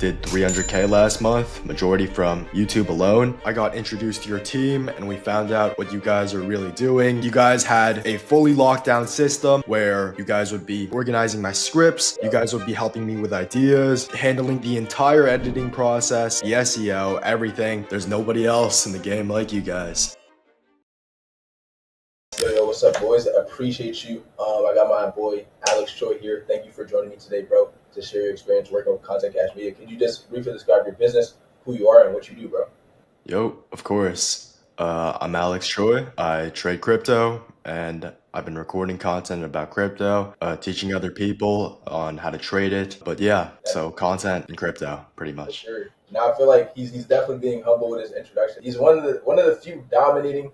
did 300K last month, majority from YouTube alone. I got introduced to your team and we found out what you guys are really doing. You guys had a fully locked down system where you guys would be organizing my scripts. You guys would be helping me with ideas, handling the entire editing process, the SEO, everything. There's nobody else in the game like you guys. Yo, what's up, boys? I appreciate you. I got my boy Alex Choi here. Thank you for joining me today, bro, to share your experience working with Content Cash Media. Can you just briefly describe your business, who you are, and what you do, bro? Yo, of course. I'm Alex Choi. I trade crypto and I've been recording content about crypto, teaching other people on how to trade it. But yeah, so content and crypto, pretty For much. sure. Now I feel like he's definitely being humble with his introduction. He's one of the few dominating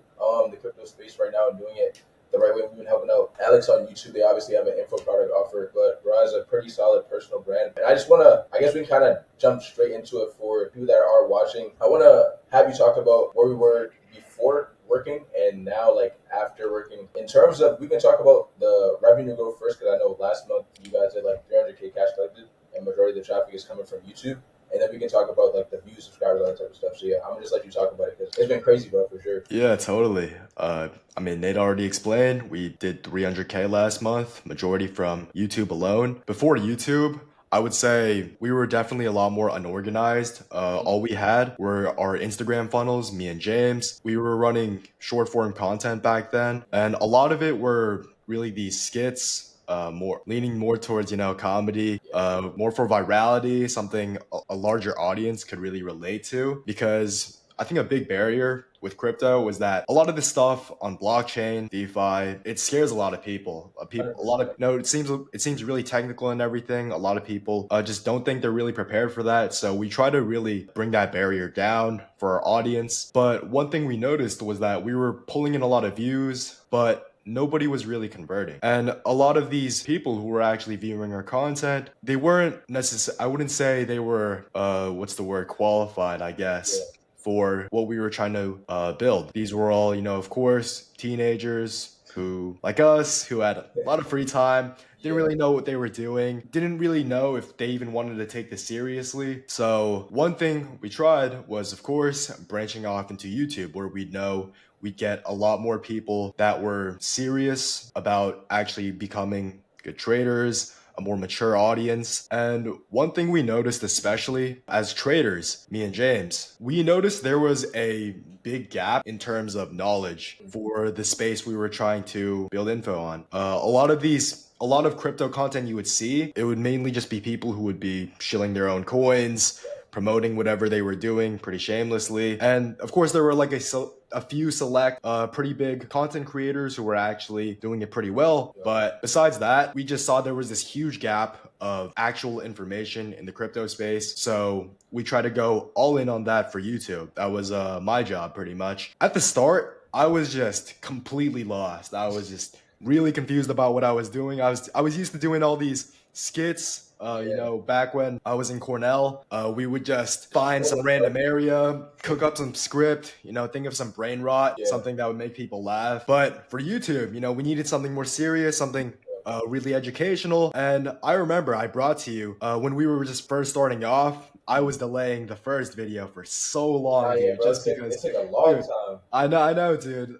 the crypto space right now and doing it the right way. We've been helping out Alex on YouTube. They obviously have an info product offer, but Bro has a pretty solid personal brand. And I guess we can kind of jump straight into it for people that are watching. I want to have you talk about where we were before working and now, like, after working. In terms of, we can talk about the revenue growth first, because I know last month you guys did like 300K cash collected and majority of the traffic is coming from YouTube. And then we can talk about like the views, subscribers, all that type of stuff. So yeah, I'm gonna just let you talk about it because it's been crazy, bro, for sure. Yeah, totally. I mean, Nate already explained we did 300K last month, majority from YouTube alone. Before YouTube, I would say we were definitely a lot more unorganized. All we had were our Instagram funnels, me and James. We were running short form content back then, and a lot of it were really these skits. More leaning more towards comedy, more for virality, something a larger audience could really relate to. Because I think a big barrier with crypto was that a lot of this stuff on blockchain, DeFi, it scares a lot of people. A lot of no, it seems really technical and everything. A lot of people just don't think they're really prepared for that. So we try to really bring that barrier down for our audience. But one thing we noticed was that we were pulling in a lot of views, but nobody was really converting. And a lot of these people who were actually viewing our content, they weren't necessarily, I wouldn't say they were, what's the word, qualified, I guess, for what we were trying to build. These were all, of course, teenagers who, like us, who had a lot of free time, didn't really know what they were doing, didn't really know if they even wanted to take this seriously. So one thing we tried was, of course, branching off into YouTube, where we know we'd get a lot more people that were serious about actually becoming good traders, a more mature audience. And one thing we noticed, especially as traders, me and James, we noticed there was a big gap in terms of knowledge for the space we were trying to build info on. A lot of crypto content you would see, it would mainly just be people who would be shilling their own coins, promoting whatever they were doing pretty shamelessly. And of course, there were like a few select, pretty big content creators who were actually doing it pretty well. But besides that, we just saw there was this huge gap of actual information in the crypto space. So we tried to go all in on that for YouTube. That was my job pretty much. At the start, I was just completely lost. I was just really confused about what I was doing. I was used to doing all these skits. Back when I was in Cornell, we would just find some random area, cook up some script, think of some brain rot, something that would make people laugh. But for YouTube, we needed something more serious, something really educational. And I remember I brought to you when we were just first starting off. I was delaying the first video for so long, Yeah, dude, bro. just It because, took a long dude, time. I know, dude.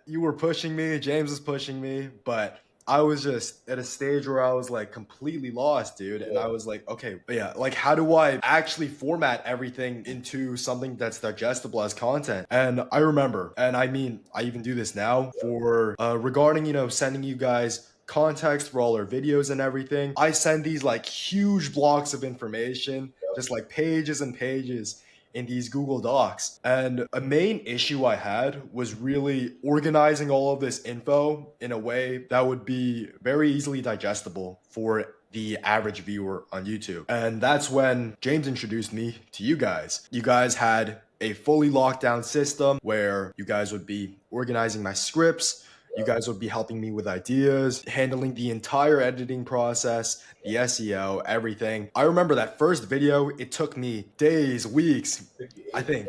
You were pushing me, James was pushing me, but I was just at a stage where I was like completely lost, dude. And I was like, okay, but yeah, like how do I actually format everything into something that's digestible as content? And I remember, and I mean, I even do this now for regarding, sending you guys context for all our videos and everything. I send these like huge blocks of information, just like pages and pages in these Google Docs. And a main issue I had was really organizing all of this info in a way that would be very easily digestible for the average viewer on YouTube. And that's when James introduced me to you guys. You guys had a fully locked down system where you guys would be organizing my scripts. You guys would be helping me with ideas, handling the entire editing process, the SEO, everything. I remember that first video, it took me days, weeks, I think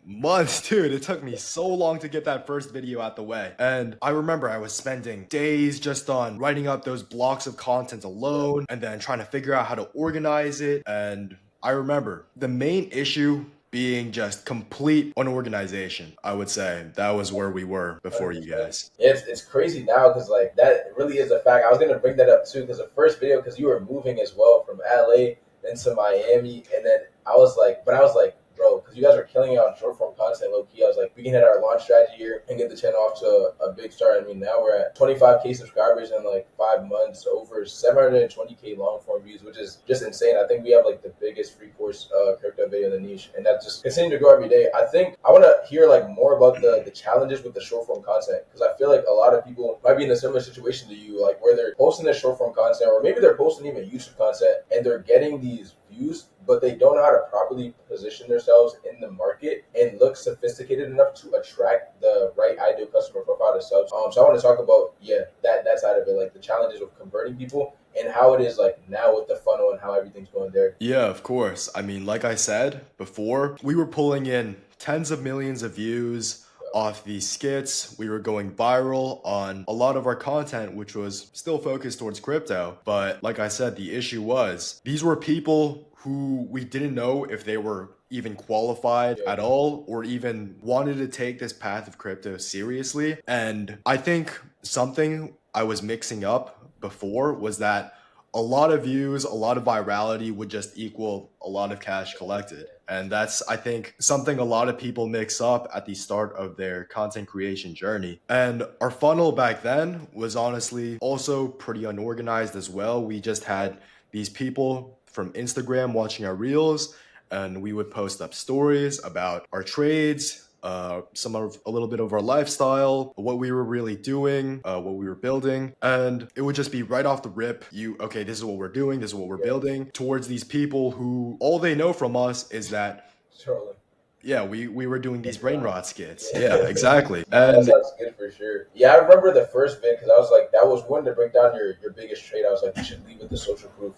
months, dude. It took me so long to get that first video out the way. And I remember I was spending days just on writing up those blocks of content alone and then trying to figure out how to organize it. And I remember the main issue being just complete unorganization. I would say that was where we were before you 100%. guys. It's crazy now because like that really is a fact. I was gonna bring that up too because the first video because you were moving as well from LA into Miami, and then I was like, bro, because you guys are killing it on short form content, low key. I was like, we can hit our launch strategy here and get the channel off to a big start. I mean, now we're at 25K subscribers in like 5 months, over 720K long form views, which is just insane. I think we have like the biggest free course crypto video in the niche, and that just continuing to grow every day. I think I want to hear like more about the challenges with the short form content because I feel like a lot of people might be in a similar situation to you, like where they're posting this short form content, or maybe they're posting even YouTube content, and they're getting these views, but they don't know how to properly position themselves in the market and look sophisticated enough to attract the right ideal customer profile to subs. So I want to talk about that side of it, like the challenges of converting people and how it is like now with the funnel and how everything's going there. Yeah, of course. I mean, like I said before, we were pulling in tens of millions of views off these skits. We were going viral on a lot of our content, which was still focused towards crypto. But like I said, the issue was these were people who we didn't know if they were even qualified Yeah. at all or even wanted to take this path of crypto seriously. And I think something I was mixing up before was that a lot of views, a lot of virality would just equal a lot of cash collected. And that's, I think, something a lot of people mix up at the start of their content creation journey. And our funnel back then was honestly also pretty unorganized as well. We just had these people from Instagram watching our reels, and we would post up stories about our trades, a little bit of our lifestyle, what we were really doing, what we were building, and it would just be right off the rip. Okay, this is what we're doing, this is what we're building towards these people who all they know from us is that Totally. yeah, we were doing these brain rot skits. Yeah, Yeah. exactly. Nah, that And sounds good for sure. Yeah, I remember the first bit because I was like, that was one to break down your biggest trade. I was like, you should lead with the social proof.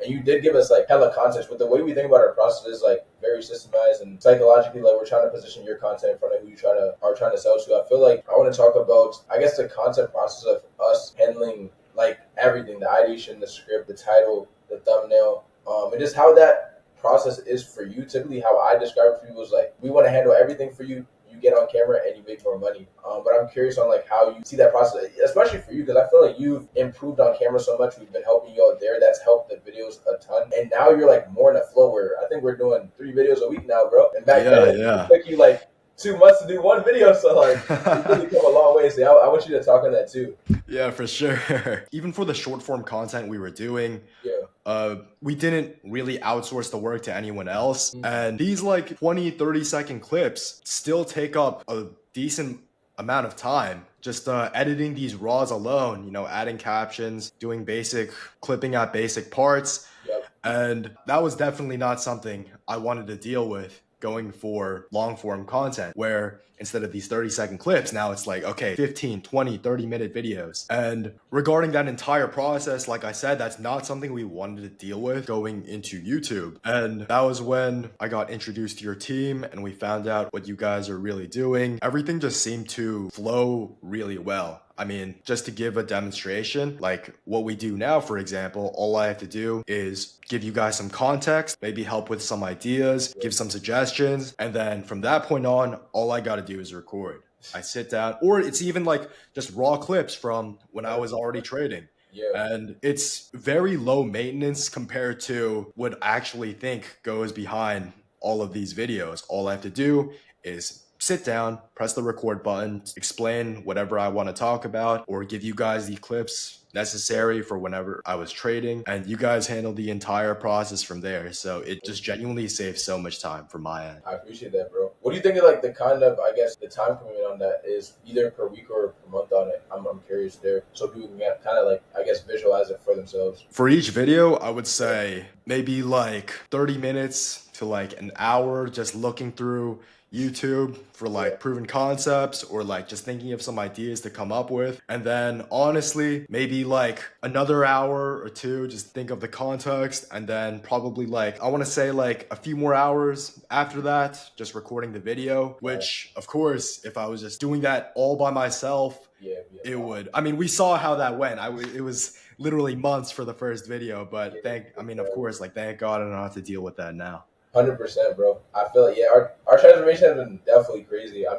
And you did give us like hella context, but the way we think about our process is like very systemized and psychologically, like we're trying to position your content in front of who you are trying to sell to. I feel like I want to talk about, I guess, the content process of us handling like everything, the ideation, the script, the title, the thumbnail, and just how that process is for you. Typically how I describe it for people is like we want to handle everything for you. You get on camera and you make more money. But I'm curious on like how you see that process, especially for you, because I feel like you've improved on camera so much. We've been helping you out there. That's helped the videos a ton. And now you're like more in a flow where I think we're doing 3 videos a week now, bro. And back then it took you like 2 months to do one video. So like you've really come a long way. So I want you to talk on that too. yeah, for sure. Even for the short form content we were doing, Yeah. we didn't really outsource the work to anyone else. Mhm. And these like 20, 30-second clips still take up a decent amount of time. Just editing these raws alone, adding captions, doing basic clipping out basic parts. Yep. And that was definitely not something I wanted to deal with going for long form content where instead of these 30-second clips, now it's like, okay, 15, 20, 30-minute videos. And regarding that entire process, like I said, that's not something we wanted to deal with going into YouTube. And that was when I got introduced to your team and we found out what you guys are really doing. Everything just seemed to flow really well. I mean, just to give a demonstration, like what we do now, for example, all I have to do is give you guys some context, maybe help with some ideas, give some suggestions, and then from that point on, all I got to do is record. I sit down, or it's even like just raw clips from when I was already trading. Yeah. And it's very low maintenance compared to what I actually think goes behind all of these videos. All I have to do is sit down, press the record button, explain whatever I want to talk about, or give you guys the clips necessary for whenever I was trading. And you guys handle the entire process from there. So it just genuinely saves so much time from my end. I appreciate that, bro. What do you think of like the kind of, I guess, the time commitment on that is either per week or per month on it? I'm curious there. So people can kind of like, I guess, visualize it for themselves. For each video, I would say maybe like 30 minutes to like an hour just looking through YouTube for like proven concepts or like just thinking of some ideas to come up with. And then honestly, maybe like another hour or two, just think of the context. And then probably like, I want to say like a few more hours after that, just recording the video, which of course, if I was just doing that all by myself, yeah, it would. I mean, we saw how that went. It was literally months for the first video, but yeah, I mean, of course, like thank God I don't have to deal with that now. 100%, bro. I feel like, yeah, our transformation has been definitely crazy. I'm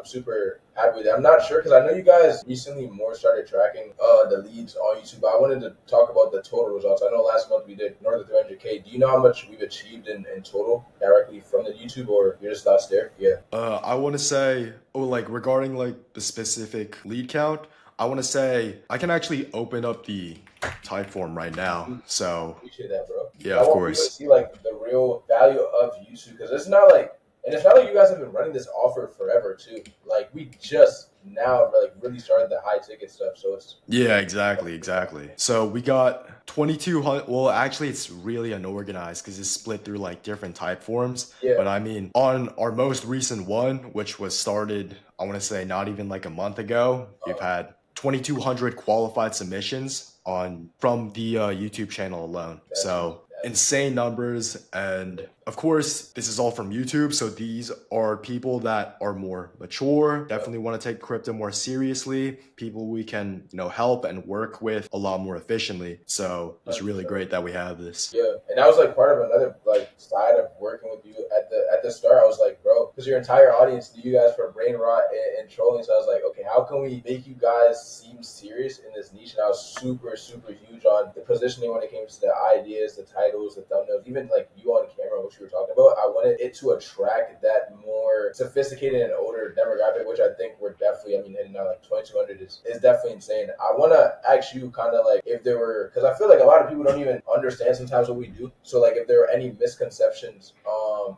super happy with it. I'm not sure because I know you guys recently more started tracking the leads on YouTube. But I wanted to talk about the total results. I know last month we did north of 300K. Do you know how much we've achieved in total directly from the YouTube, or you're just thoughts there? Yeah. I want to say, oh, like regarding like the specific lead count, I want to say I can actually open up the type form right now. So Appreciate that, bro. yeah, I of want people to course. see like the real value of YouTube because it's not like, and it's not like you guys have been running this offer forever too. Like we just now like really started the high ticket stuff, so it's Yeah, exactly, exactly. So we got 2200. Well, actually, it's really unorganized because it's split through like different type forms. yeah, But I mean, on our most recent one, which was started, I want to say not even like a month ago, we've had 2200 qualified submissions on from the YouTube channel alone. that's So that's insane numbers. And of course, this is all from YouTube. So these are people that are more mature, yep. definitely want to take crypto more seriously, people we can, help and work with a lot more efficiently. So it's really 100%. great that we have this. Yeah, and that was like part of another like side of working with you at the start. I was like, bro, because your entire audience knew you guys for brain rot and trolling. So I was like, okay, how can we make you guys seem serious in this niche? And I was super huge on the positioning when it came to the ideas, the titles, the thumbnails, even like you on camera, what you were talking about. I wanted it to attract that more sophisticated and older demographic, which I think we're definitely. I mean, hitting out like 2200 is definitely insane. I want to ask you kind of like if there were because I feel like a lot of people don't even understand sometimes what we do. So like if there were any misconceptions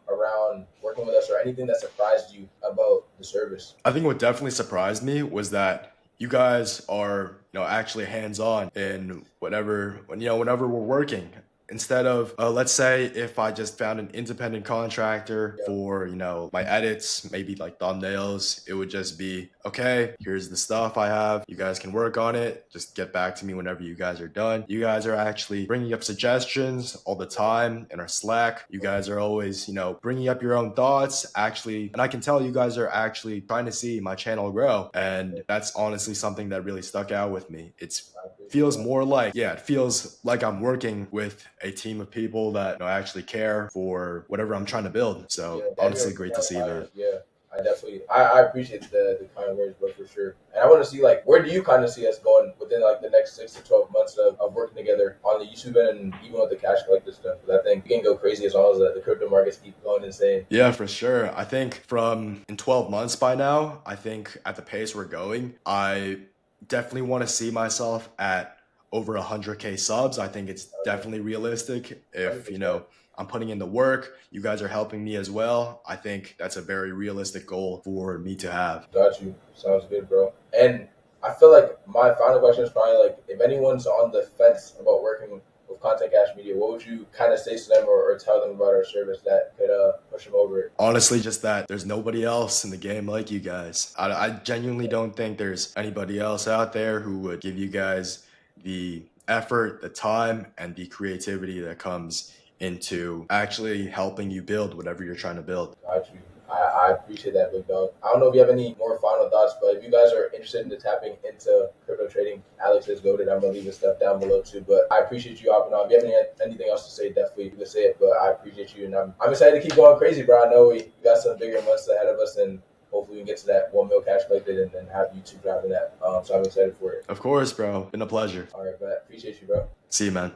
around working with us or anything that surprised you about the service. I think what definitely surprised me was that you guys are, actually hands-on in whenever we're working. Instead of, let's say if I just found an independent contractor Yeah, for, my edits, maybe like thumbnails, it would just be, okay, here's the stuff I have. You guys can work on it. Just get back to me whenever you guys are done. You guys are actually bringing up suggestions all the time in our Slack. You guys are always, bringing up your own thoughts, actually. And I can tell you guys are actually trying to see my channel grow. And that's honestly something that really stuck out with me. I appreciate Feels that. more like, yeah, it feels like I'm working with a team of people that actually care for whatever I'm trying to build. So Yeah, damn, honestly, you're great to on see fire. that. Yeah, I definitely, I appreciate the kind words, bro, for sure. And I want to see like where do you kind of see us going within like the next 6 to 12 months of working together on the YouTube end and even with the cash collector stuff. Because I think we can go crazy as long as the crypto markets keep going insane. Yeah, for sure. I think from in 12 months by now, I think at the pace we're going, I definitely want to see myself at over 100K subs. I think it's Okay, definitely realistic if, 100%. I'm putting in the work, you guys are helping me as well. I think that's a very realistic goal for me to have. Got you. Sounds good, bro. And I feel like my final question is probably like if anyone's on the fence about working with Content Cash Media, what would you kind of say to them or tell them about our service that could push them over it? Honestly, just that there's nobody else in the game like you guys. I genuinely don't think there's anybody else out there who would give you guys the effort, the time, and the creativity that comes into actually helping you build whatever you're trying to build. Got you. I appreciate that, big dog. I don't know if you have any more final thoughts, but if you guys are interested in tapping into crypto trading, Alex is goaded. I'm gonna leave his stuff down below too. But I appreciate you hopping on. If you have anything else to say, definitely you can say it. But I appreciate you, and I'm excited to keep going crazy, bro. I know we got some bigger months ahead of us, and hopefully we can get to that 1 mil cash collected and then have YouTube driving that. So I'm excited for it. Of course, bro. Been a pleasure. All right, but appreciate you, bro. See you, man.